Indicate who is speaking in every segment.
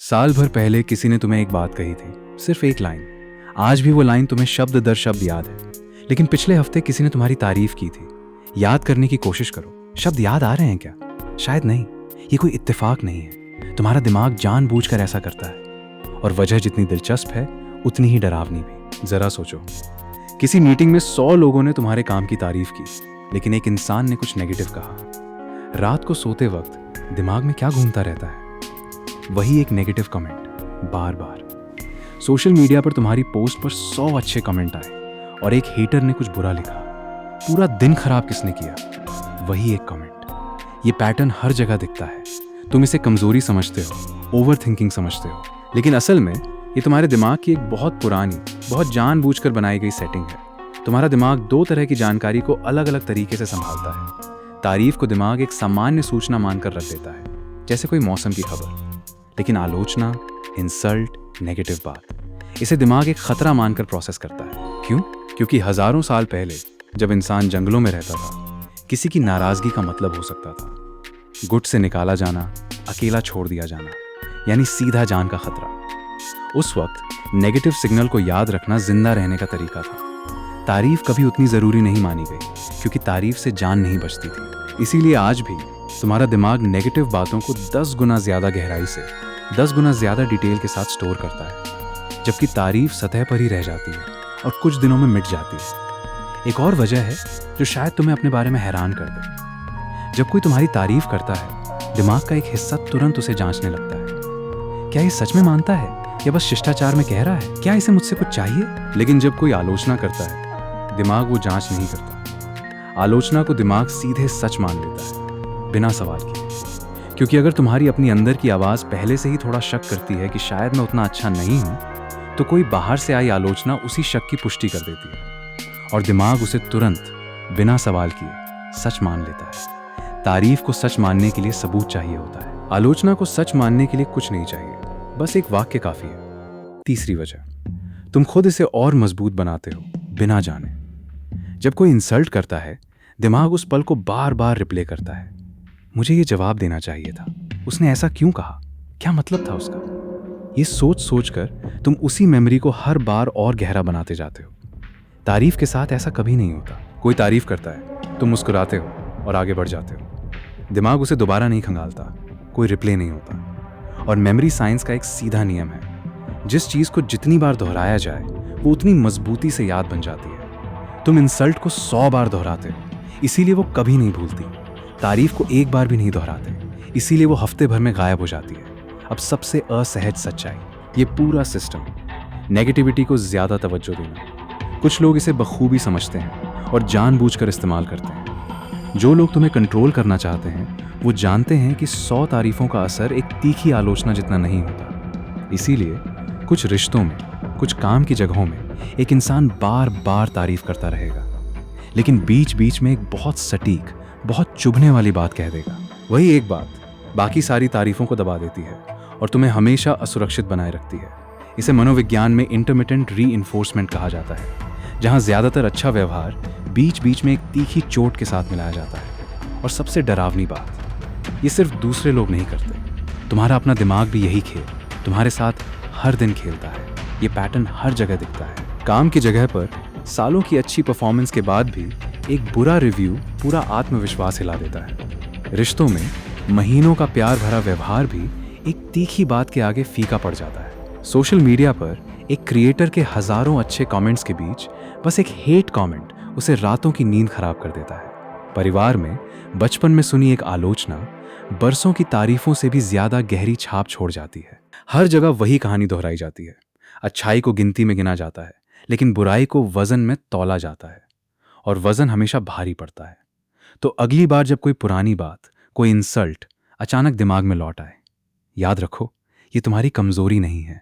Speaker 1: साल भर पहले किसी ने तुम्हें एक बात कही थी, सिर्फ एक लाइन। आज भी वो लाइन तुम्हें शब्द दर शब्द याद है। लेकिन पिछले हफ्ते किसी ने तुम्हारी तारीफ की थी। याद करने की कोशिश करो, शब्द याद आ रहे हैं क्या? शायद नहीं। ये कोई इत्तेफाक नहीं है, तुम्हारा दिमाग जानबूझकर ऐसा करता है। और वजह जितनी दिलचस्प है उतनी ही डरावनी भी। जरा सोचो, किसी मीटिंग में 100 लोगों ने तुम्हारे काम की तारीफ की, लेकिन एक इंसान ने कुछ नेगेटिव कहा। रात को सोते वक्त दिमाग में क्या घूमता रहता है? वही एक नेगेटिव कमेंट बार बार। सोशल मीडिया पर तुम्हारी पोस्ट पर 100 अच्छे कमेंट आए और एक हेटर ने कुछ बुरा लिखा। पूरा दिन खराब किसने किया? वही एक कमेंट। ये पैटर्न हर जगह दिखता है। तुम इसे कमजोरी समझते हो, ओवर थिंकिंग समझते हो, लेकिन असल में ये तुम्हारे दिमाग की एक बहुत पुरानी, बहुत जानबूझकर बनाई गई सेटिंग है। तुम्हारा दिमाग 2 तरह की जानकारी को अलग अलग तरीके से संभालता है। तारीफ को दिमाग एक सामान्य सूचना मानकर रख देता है, जैसे कोई मौसम की खबर। लेकिन आलोचना, इंसल्ट, नेगेटिव बात, इसे दिमाग एक खतरा मानकर प्रोसेस करता है। क्यों? क्योंकि हजारों साल पहले जब इंसान जंगलों में रहता था, किसी की नाराजगी का मतलब हो सकता था गुट से निकाला जाना, अकेला छोड़ दिया जाना, यानी सीधा जान का खतरा। उस वक्त नेगेटिव सिग्नल को याद रखना जिंदा रहने का तरीका था। तारीफ कभी उतनी जरूरी नहीं मानी गई, क्योंकि तारीफ से जान नहीं बचती थी। इसीलिए आज भी तुम्हारा दिमाग नेगेटिव बातों को 10 गुना ज्यादा गहराई से, 10 गुना ज्यादा डिटेल के साथ स्टोर करता है, जबकि तारीफ सतह पर ही रह जाती है और कुछ दिनों में मिट जाती है। एक और वजह है जो शायद तुम्हें अपने बारे में हैरान कर दे। जब कोई तुम्हारी तारीफ करता है, दिमाग का एक हिस्सा तुरंत उसे जांचने लगता है। क्या ये सच में मानता है या बस शिष्टाचार में कह रहा है? क्या इसे मुझसे कुछ चाहिए? लेकिन जब कोई आलोचना करता है, दिमाग वो जांच नहीं करता। आलोचना को दिमाग सीधे सच मान लेता है, बिना सवाल किए। क्योंकि अगर तुम्हारी अपनी अंदर की आवाज पहले से ही थोड़ा शक करती है कि शायद मैं उतना अच्छा नहीं हूं, तो कोई बाहर से आई आलोचना उसी शक की पुष्टि कर देती है और दिमाग उसे तुरंत, बिना सवाल किए, सच मान लेता है। तारीफ को सच मानने के लिए सबूत चाहिए होता है। आलोचना को सच मानने के लिए कुछ नहीं चाहिए, बस एक वाक्य काफी है। तीसरी वजह, तुम खुद इसे और मजबूत बनाते हो बिना जाने। जब कोई इंसल्ट करता है, दिमाग उस पल को बार बार रिप्ले करता है। मुझे ये जवाब देना चाहिए था, उसने ऐसा क्यों कहा, क्या मतलब था उसका? ये सोच सोच कर तुम उसी मेमोरी को हर बार और गहरा बनाते जाते हो। तारीफ के साथ ऐसा कभी नहीं होता। कोई तारीफ करता है, तुम मुस्कुराते हो और आगे बढ़ जाते हो। दिमाग उसे दोबारा नहीं खंगालता, कोई रिप्ले नहीं होता। और मेमोरी साइंस का एक सीधा नियम है, जिस चीज को जितनी बार दोहराया जाए वो उतनी मजबूती से याद बन जाती है। तुम इंसल्ट को 100 बार दोहराते हो, इसीलिए वो कभी नहीं भूलती। तारीफ को एक बार भी नहीं दोहराते, इसीलिए वो हफ्ते भर में गायब हो जाती है। अब सबसे असहज सच्चाई, ये पूरा सिस्टम, नेगेटिविटी को ज्यादा तवज्जो देना। कुछ लोग इसे बखूबी समझते हैं और जानबूझकर इस्तेमाल करते हैं। जो लोग तुम्हें कंट्रोल करना चाहते हैं, वो जानते हैं कि 100 तारीफों का असर एक तीखी आलोचना जितना नहीं होता। इसीलिए कुछ रिश्तों में, कुछ काम की जगहों में एक इंसान बार बार तारीफ करता रहेगा, लेकिन बीच बीच में एक बहुत सटीक, बहुत चुभने वाली बात कह देगा। वही एक बात बाकी सारी तारीफों को दबा देती है और तुम्हें हमेशा असुरक्षित बनाए रखती है। इसे मनोविज्ञान में इंटरमिटेंट रीइंफोर्समेंट कहा जाता है, जहां ज्यादातर अच्छा व्यवहार बीच बीच में एक तीखी चोट के साथ मिलाया जाता है। और सबसे डरावनी बात, ये सिर्फ दूसरे लोग नहीं करते, तुम्हारा अपना दिमाग भी यही खेल तुम्हारे साथ हर दिन खेलता है। ये पैटर्न हर जगह दिखता है। काम की जगह पर सालों की अच्छी परफॉर्मेंस के बाद भी एक बुरा रिव्यू पूरा आत्मविश्वास हिला देता है। रिश्तों में महीनों का प्यार भरा व्यवहार भी एक तीखी बात के आगे फीका पड़ जाता है। सोशल मीडिया पर एक क्रिएटर के हजारों अच्छे कमेंट्स के बीच बस एक हेट कमेंट उसे रातों की नींद खराब कर देता है। परिवार में बचपन में सुनी एक आलोचना बरसों की तारीफों से भी ज्यादा गहरी छाप छोड़ जाती है। हर जगह वही कहानी दोहराई जाती है। अच्छाई को गिनती में गिना जाता है, लेकिन बुराई को वजन में तौला जाता है, और वजन हमेशा भारी पड़ता है। तो अगली बार जब कोई पुरानी बात, कोई इंसल्ट अचानक दिमाग में लौट आए, याद रखो, ये तुम्हारी कमजोरी नहीं है।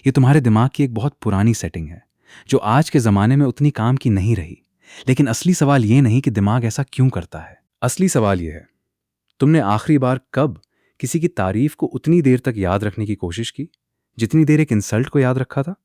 Speaker 1: ये तुम्हारे दिमाग की एक बहुत पुरानी सेटिंग है, जो आज के जमाने में उतनी काम की नहीं रही। लेकिन असली सवाल ये नहीं कि दिमाग ऐसा क्यों करता है। असली सवाल ये है, तुमने आखिरी बार कब किसी की तारीफ को उतनी देर तक याद रखने की कोशिश की जितनी देर एक इंसल्ट को याद रखा था?